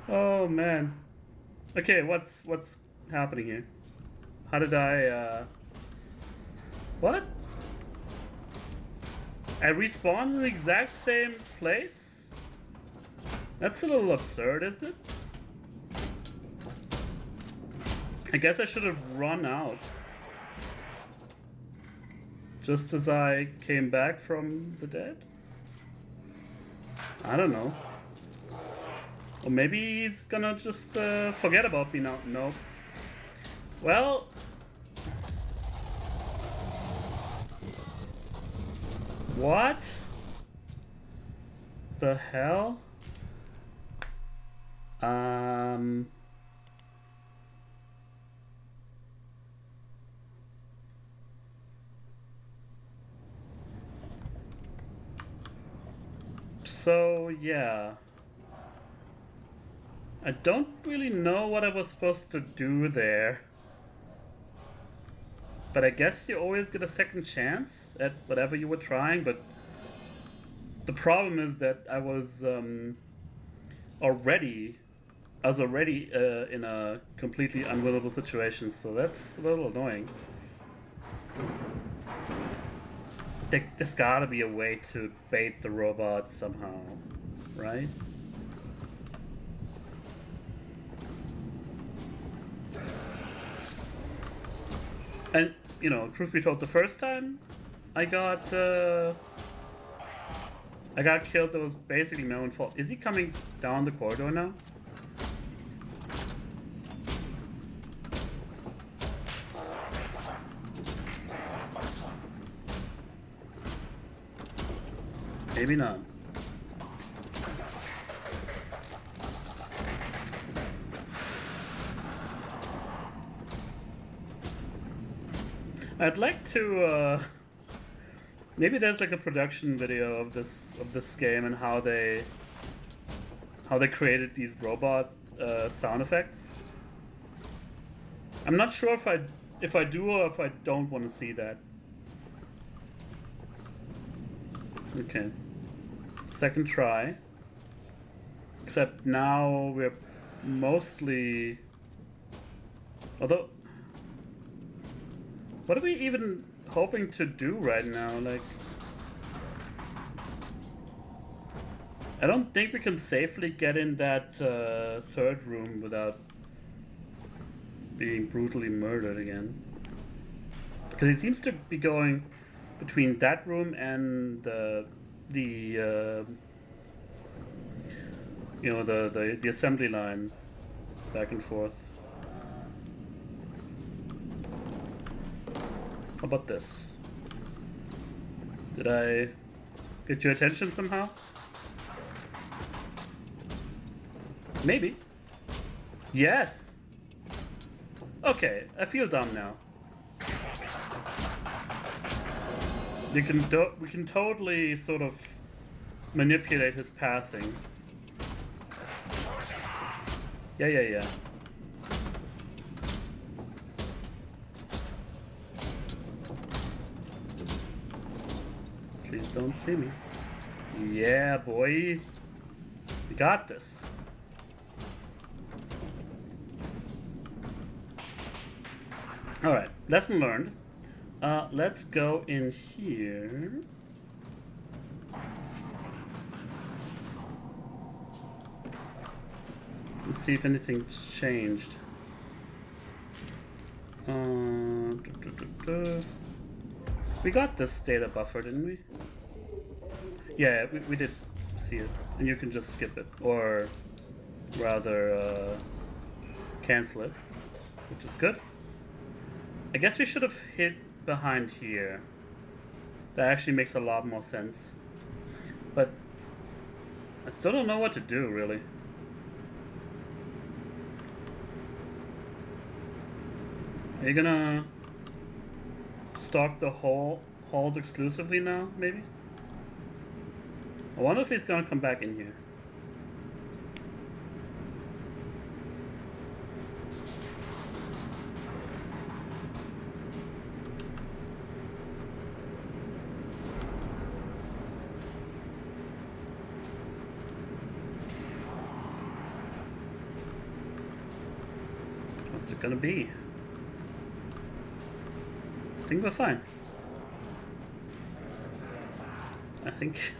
Oh man. Okay, what's happening here? How did I what? I respawned in the exact same place? That's a little absurd, isn't it? I guess I should have run out. Just as I came back from the dead? I don't know. Or maybe he's gonna just forget about me now. Nope. Well... What? The hell? So, yeah. I don't really know what I was supposed to do there. But I guess you always get a second chance at whatever you were trying, but the problem is that I was already in a completely unwinnable situation, so that's a little annoying. There's gotta be a way to bait the robot somehow, right? And, you know, truth be told, the first time I got killed, that was basically my own fault. Is he coming down the corridor now? Maybe not. I'd like to maybe there's like a production video of this game and how they created these robot sound effects. I'm not sure if I do or if I don't want to see that. Okay. Second try. Except now we're mostly... Although... What are we even hoping to do right now? Like... I don't think we can safely get in that third room without being brutally murdered again. Because he seems to be going between that room and the assembly line back and forth. How about this? Did I get your attention somehow? Maybe. Yes! Okay, I feel dumb now. We can totally sort of manipulate his pathing. Yeah. Please don't see me. Yeah, boy. We got this. Alright, lesson learned. Let's go in here. Let's see if anything's changed. We got this data buffer, didn't we? Yeah, we did see it. And you can just skip it. Or rather, cancel it. Which is good. I guess we should have hit behind here. That actually makes a lot more sense. But I still don't know what to do, really. Are you gonna stalk the halls exclusively now, maybe? I wonder if he's gonna come back in here. What's it gonna be? I think we're fine. I think.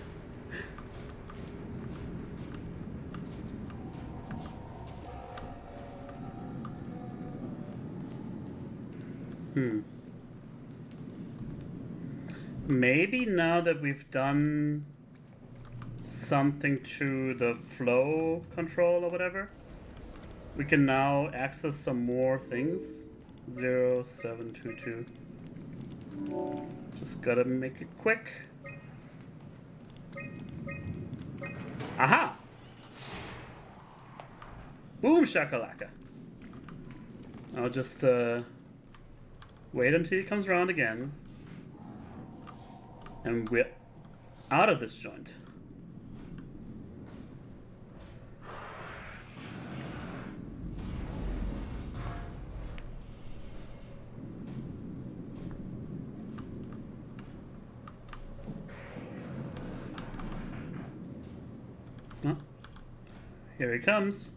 Maybe now that we've done something to the flow control or whatever, we can now access some more things. 0722. Just gotta make it quick. Aha! Boom shakalaka. I'll just wait until he comes around again. And we're out of this joint. Oh, here he comes.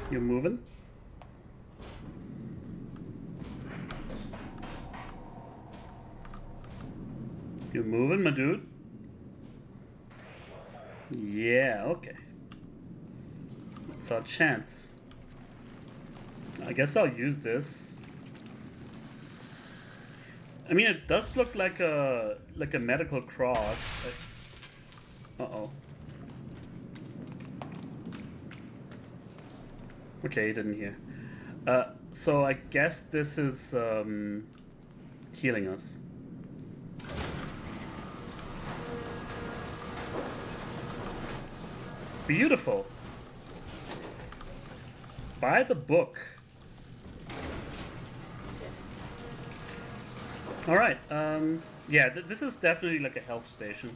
You moving? You moving, my dude? Yeah, okay. That's our chance. I guess I'll use this. I mean, it does look like a medical cross. Uh-oh. Okay, he didn't hear. So I guess this is healing us. Beautiful. By the book. All right. Yeah, this is definitely like a health station.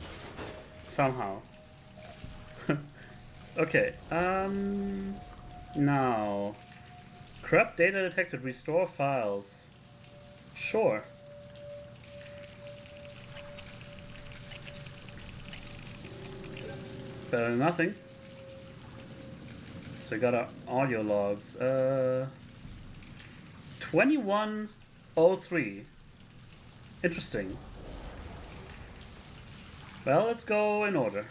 Somehow. Okay. Now, corrupt data detected. Restore files. Sure. Better than nothing. So we got our audio logs. 2103. Interesting. Well, let's go in order.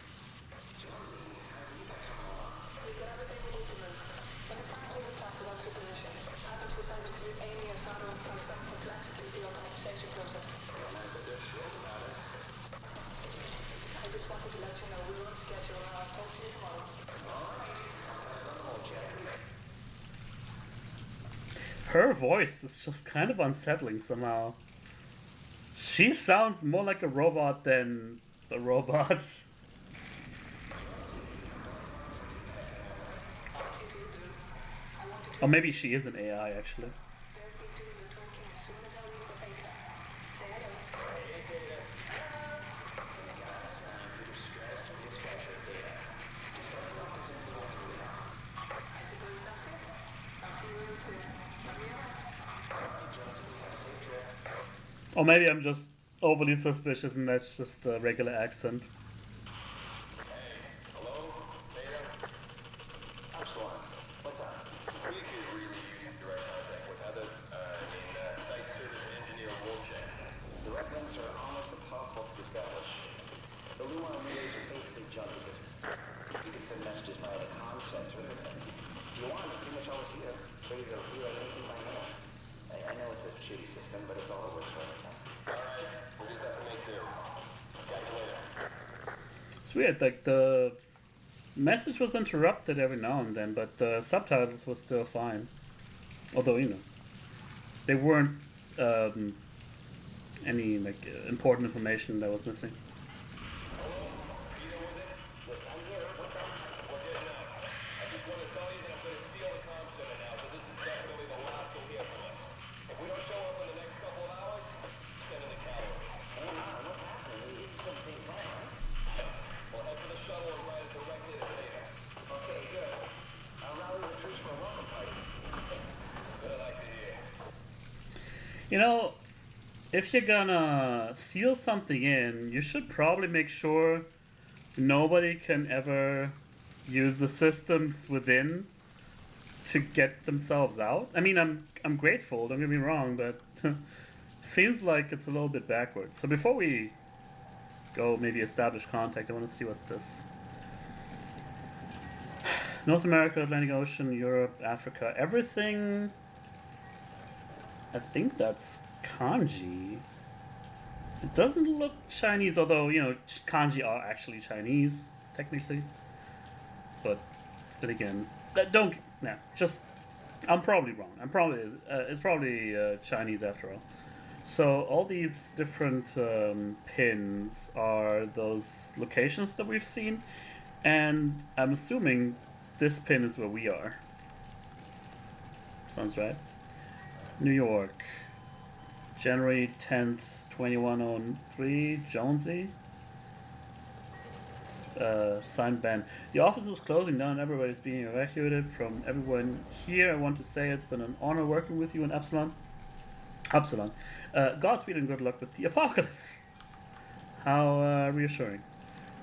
Her voice is just kind of unsettling somehow. She sounds more like a robot than the robots. Or maybe she is an AI actually. Or maybe I'm just overly suspicious and that's just a regular accent. It's weird, like the message was interrupted every now and then, but the subtitles were still fine. Although, you know, they weren't any like important information that was missing. You know, if you're gonna seal something in, you should probably make sure nobody can ever use the systems within to get themselves out. I mean, I'm grateful, don't get me wrong, but seems like it's a little bit backwards. So before we go maybe establish contact, I want to see what's this. North America, Atlantic Ocean, Europe, Africa, everything. I think that's kanji. It doesn't look Chinese, although, you know, kanji are actually Chinese, technically. But again, don't, no, just, I'm probably wrong. It's probably Chinese after all. So all these different pins are those locations that we've seen, and I'm assuming this pin is where we are. Sounds right. New York, January 10th, 2103, Jonesy. Signed ban. The office is closing down, everybody's being evacuated from everyone here. I want to say it's been an honor working with you in Epsilon. Godspeed and good luck with the apocalypse. How reassuring.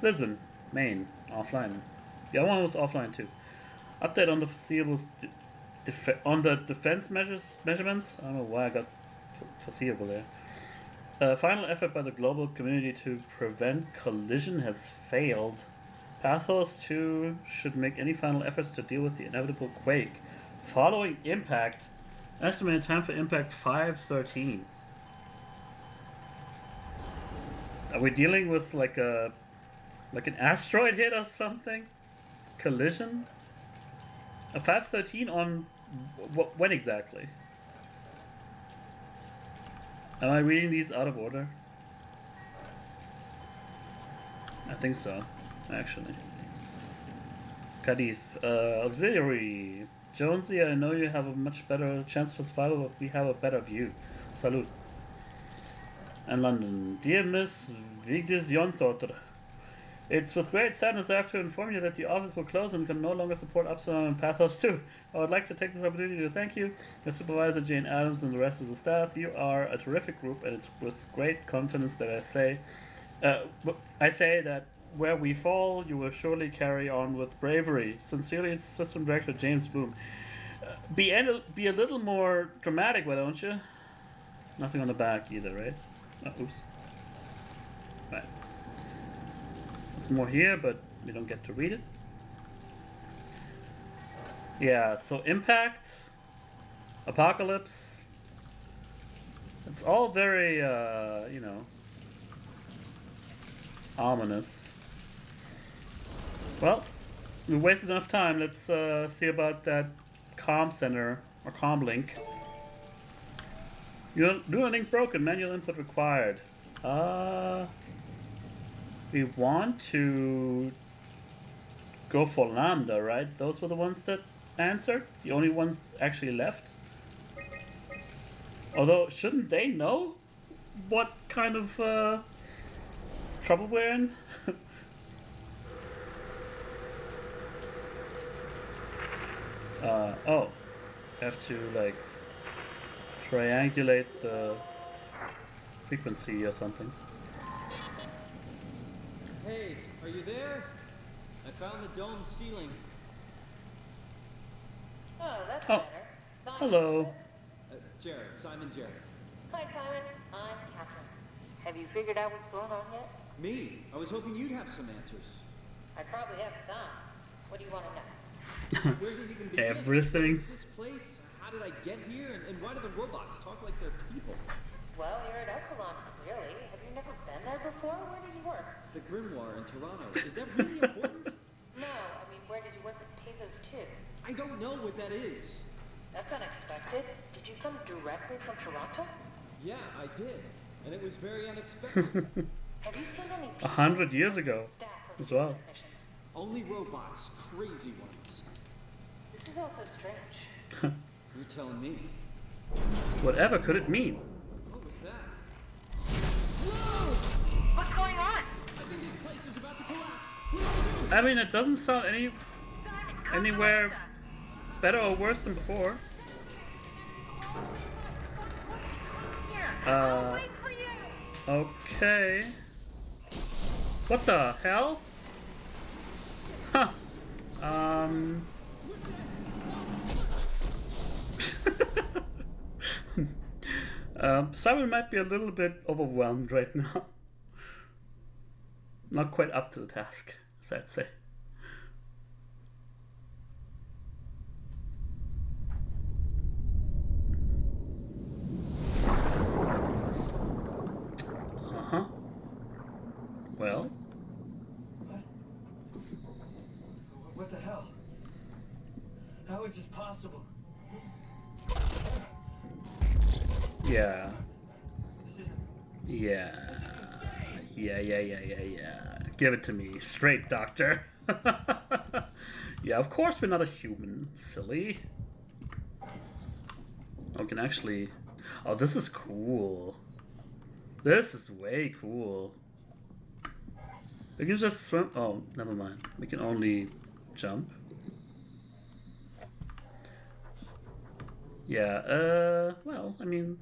Lisbon, Maine, offline. The other one was offline too. Update on the foreseeable on the defense measurements. I don't know why I got foreseeable there. Final effort by the global community to prevent collision has failed. Pathos 2 should make any final efforts to deal with the inevitable quake. Following impact, estimated time for impact 5:13. Are we dealing with like an asteroid hit or something? Collision? A 5:13 on when exactly? Am I reading these out of order? I think so, actually. Cadiz, auxiliary. Jonesy, I know you have a much better chance for survival, but we have a better view. Salute. And London. Dear Miss Vigdis Jonsdotter, it's with great sadness I have to inform you that the office will close and can no longer support Upsilon and Pathos 2. I would like to take this opportunity to thank you, your supervisor Jane Adams, and the rest of the staff. You are a terrific group, and it's with great confidence that I say that where we fall, you will surely carry on with bravery. Sincerely, System Director James Bloom. Be a little more dramatic, why don't you? Nothing on the back either, right? Oh, oops. Right. There's more here, but we don't get to read it. Yeah, so impact, apocalypse. It's all very, you know, ominous. Well, we wasted enough time. Let's see about that comm center or comm link. You do a link broken. Manual input required. We want to go for Lambda, right? Those were the ones that answered. The only ones actually left. Although, shouldn't they know what kind of trouble we're in? Oh, have to like triangulate the frequency or something. Hey, are you there? I found the dome ceiling. Oh, that's Oh, better. Simon, hello. Jared, Simon Jared. Hi, Simon. I'm Catherine. Have you figured out what's going on yet? Me? I was hoping you'd have some answers. I probably have some. What do you want to know? Where did you even begin? Everything. What is this place? How did I get here? And why do the robots talk like they're people? Well, you're at Epsilon, clearly. Have you never been there before? Where did you work? The Grimoire in Toronto. Is that really important? No, I mean, where did you work with Pathos 2? I don't know what that is. That's unexpected. Did you come directly from Toronto? Yeah, I did. And it was very unexpected. Have you seen any 100 years ago staff as well. missions? Only robots, crazy ones. This is also strange. You're telling me. Whatever could it mean? What was that? Whoa! What's going on? I think this place is about to collapse. What do I do? I mean, it doesn't sound Simon, come anywhere on. better or worse than before. Here. I'll wait for Okay. What the hell? Huh. Simon might be a little bit overwhelmed right now. Not quite up to the task, as I'd say. Uh-huh. Well? What the hell? How is this possible? Yeah. This isn't... Yeah. Yeah. Give it to me. Straight, doctor. Yeah, of course we're not a human, silly. Oh, can actually... Oh, this is cool. This is way cool. We can just swim... Oh, never mind. We can only jump. Yeah, well, I mean...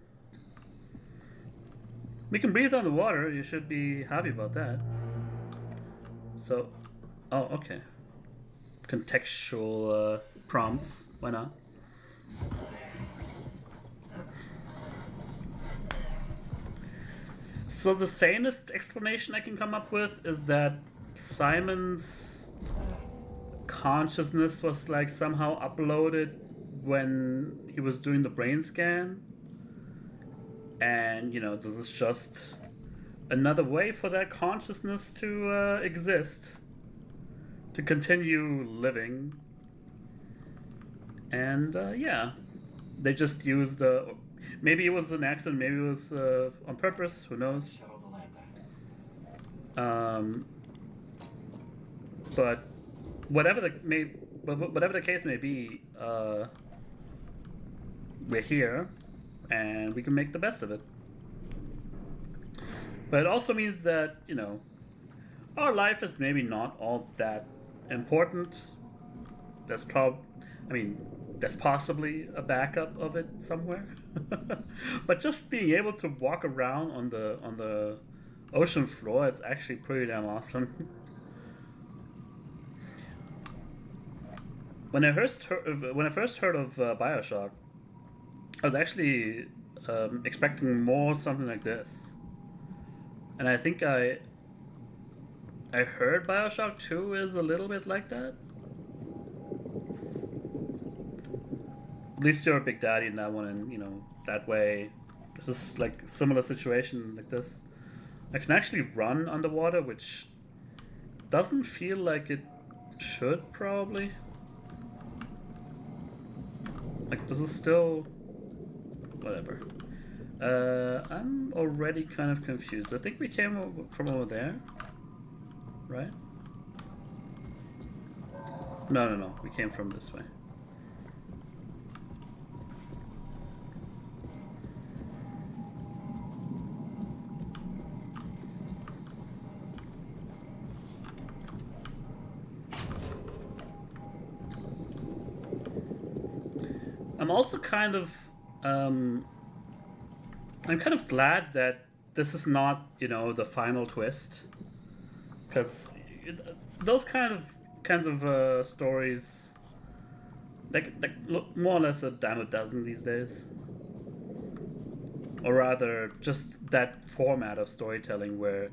We can breathe on the water. You should be happy about that. So... Oh, okay. Contextual prompts. Why not? So the sanest explanation I can come up with is that Simon's consciousness was like somehow uploaded when he was doing the brain scan. And, you know, this is just another way for that consciousness to exist. To continue living. And, yeah. They just used... maybe it was an accident, maybe it was on purpose, who knows. But whatever the case may be, we're here, and we can make the best of it. But it also means that, you know, our life is maybe not all that important. There's possibly a backup of it somewhere. But just being able to walk around on the ocean floor, it's actually pretty damn awesome. When I first heard of BioShock, I was actually expecting more something like this. And I think I heard BioShock 2 is a little bit like that. At least you're a big daddy in that one, and, you know, that way, this is like a similar situation like this. I can actually run underwater, which doesn't feel like it should, probably. Like, this is still... whatever. I'm already kind of confused. I think we came from over there, right? No. We came from this way. I'm also kind of... I'm kind of glad that this is not, you know, the final twist, because those kinds of stories, like more or less a dime a dozen these days, or rather, just that format of storytelling where,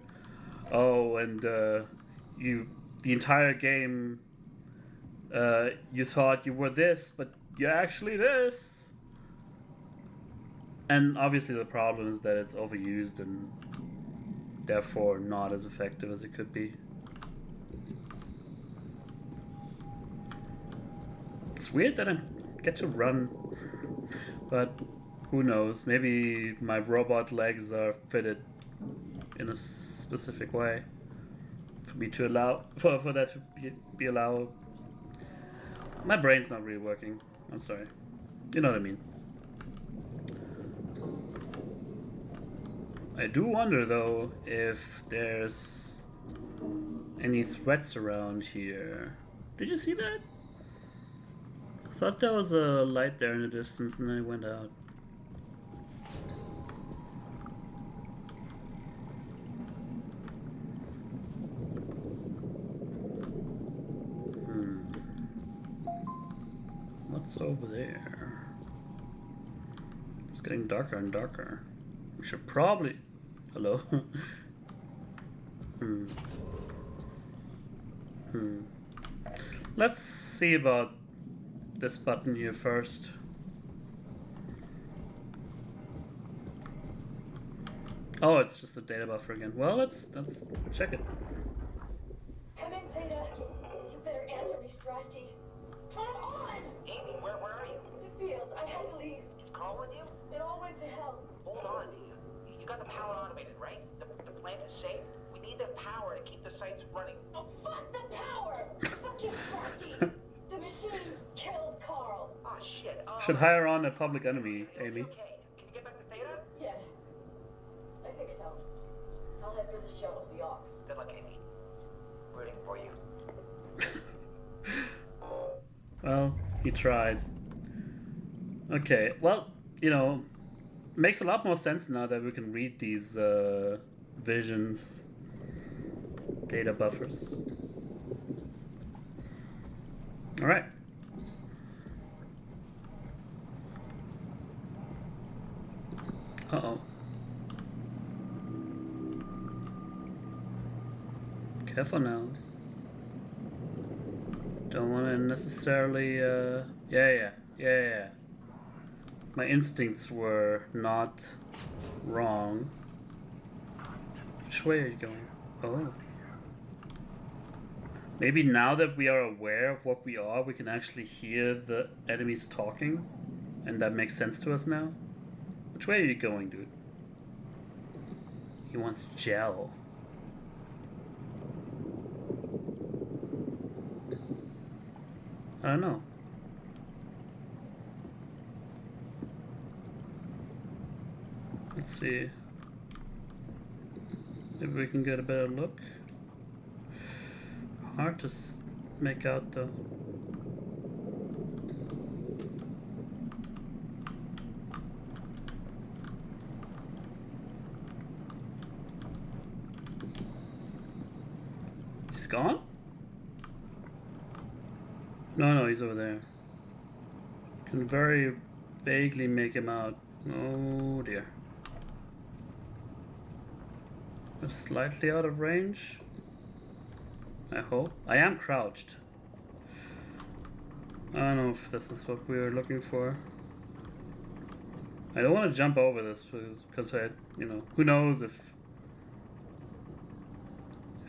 the entire game, you thought you were this, but you're actually this. And obviously the problem is that it's overused and therefore not as effective as it could be. It's weird that I get to run, but who knows? Maybe my robot legs are fitted in a specific way for me to allow for that to be allowed. My brain's not really working. I'm sorry. You know what I mean. I do wonder, though, if there's any threats around here. Did you see that? I thought there was a light there in the distance and then it went out. What's over there? It's getting darker and darker. We should probably... Hello? Let's see about this button here first. Oh, it's just a data buffer again. Well, let's check it. Come in, Theta. You better answer me, Strasky. Come on! Amy, where are you? The fields. I had to leave. Is Carl with you? It all went to hell. Hold on. You got the power automated, right? The plant is safe? We need the power to keep the sites running. Oh, fuck the power! Fuck you, Strasky! The machines killed Carl. Oh, shit. Should hire on a public enemy, Amy. Okay. Can you get back to Theta? Yeah. I think so. I'll head for the show with the Ox. Good luck, Amy. Rooting for you. Well, he tried. Okay, well, you know, makes a lot more sense now that we can read these visions, data buffers. All right. Uh-oh. Careful now. Don't want to necessarily, yeah. My instincts were not wrong. Which way are you going? Oh. Maybe now that we are aware of what we are, we can actually hear the enemies talking. And that makes sense to us now. Which way are you going, dude? He wants gel. I don't know. Let's see. Maybe we can get a better look. Hard to make out though. He's gone? No, he's over there. Can very vaguely make him out. Oh dear. I'm slightly out of range. I hope. I am crouched. I don't know if this is what we were looking for. I don't want to jump over this because I, you know, who knows if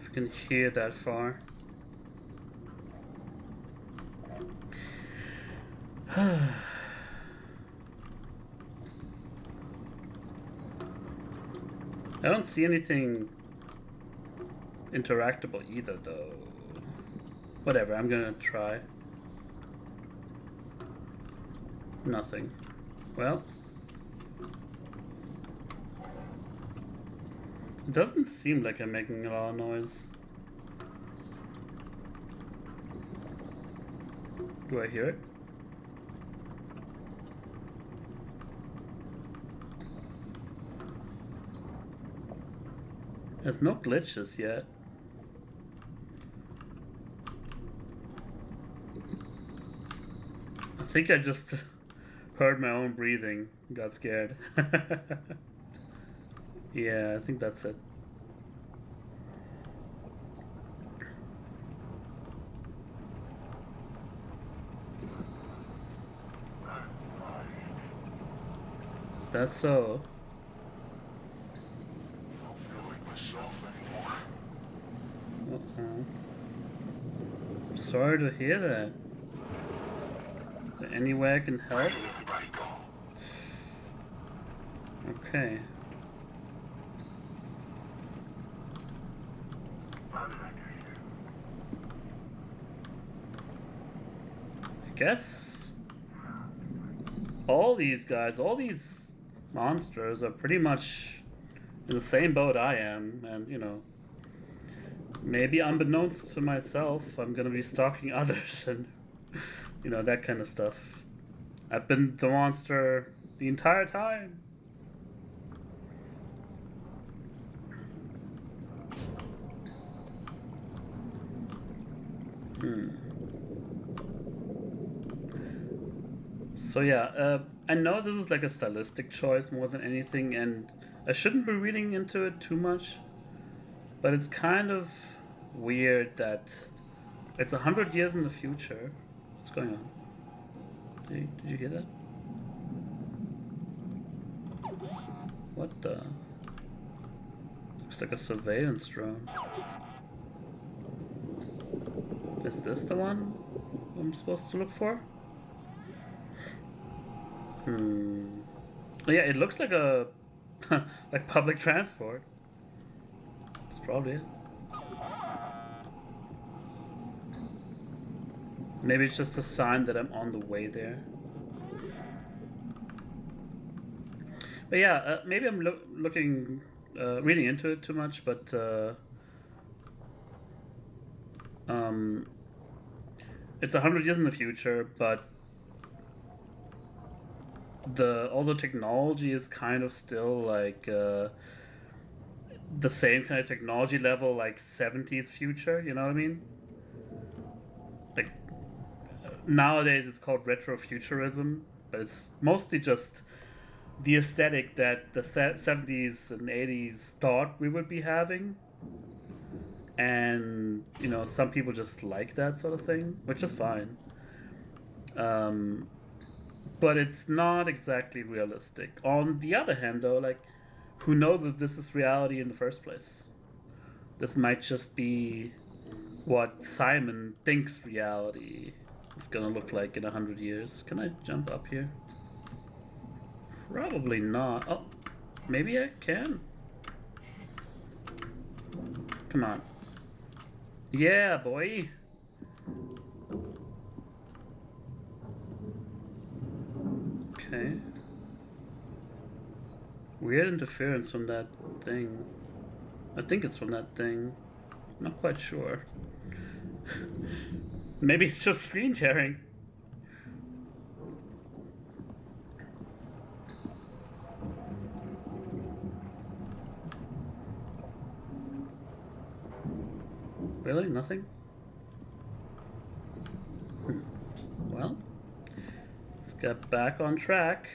we can hear that far. I don't see anything interactable either, though. Whatever, I'm gonna try. Nothing. Well, it doesn't seem like I'm making a lot of noise. Do I hear it? There's no glitches yet. I think I just heard my own breathing, got scared. Yeah, I think that's it. Is that so? I'm sorry to hear that. Is there any way I can help? Okay. I guess all these guys, all these monsters are pretty much in the same boat I am, and you know, maybe unbeknownst to myself, I'm gonna be stalking others and, you know, that kind of stuff. I've been the monster the entire time. So yeah, I know this is like a stylistic choice more than anything, and I shouldn't be reading into it too much, but it's kind of weird that it's 100 years in the future. What's going on? Did you hear that? What the? Looks like a surveillance drone. Is this the one I'm supposed to look for? Yeah, it looks like a like public transport. That's probably it. Maybe it's just a sign that I'm on the way there. But yeah, maybe I'm reading into it too much, but it's 100 years in the future, but all the technology is kind of still like the same kind of technology level, like 70s future, you know what I mean? Like nowadays it's called retrofuturism, but it's mostly just the aesthetic that the 70s and 80s thought we would be having. And, you know, some people just like that sort of thing, which is fine. But it's not exactly realistic. On the other hand, though, like, who knows if this is reality in the first place? This might just be what Simon thinks reality is gonna look like in 100 years. Can I jump up here? Probably not. Oh, maybe I can. Come on. Yeah, boy. Okay. Weird interference from that thing. I think it's from that thing. I'm not quite sure. Maybe it's just screen sharing. Really? Nothing? Well, let's get back on track.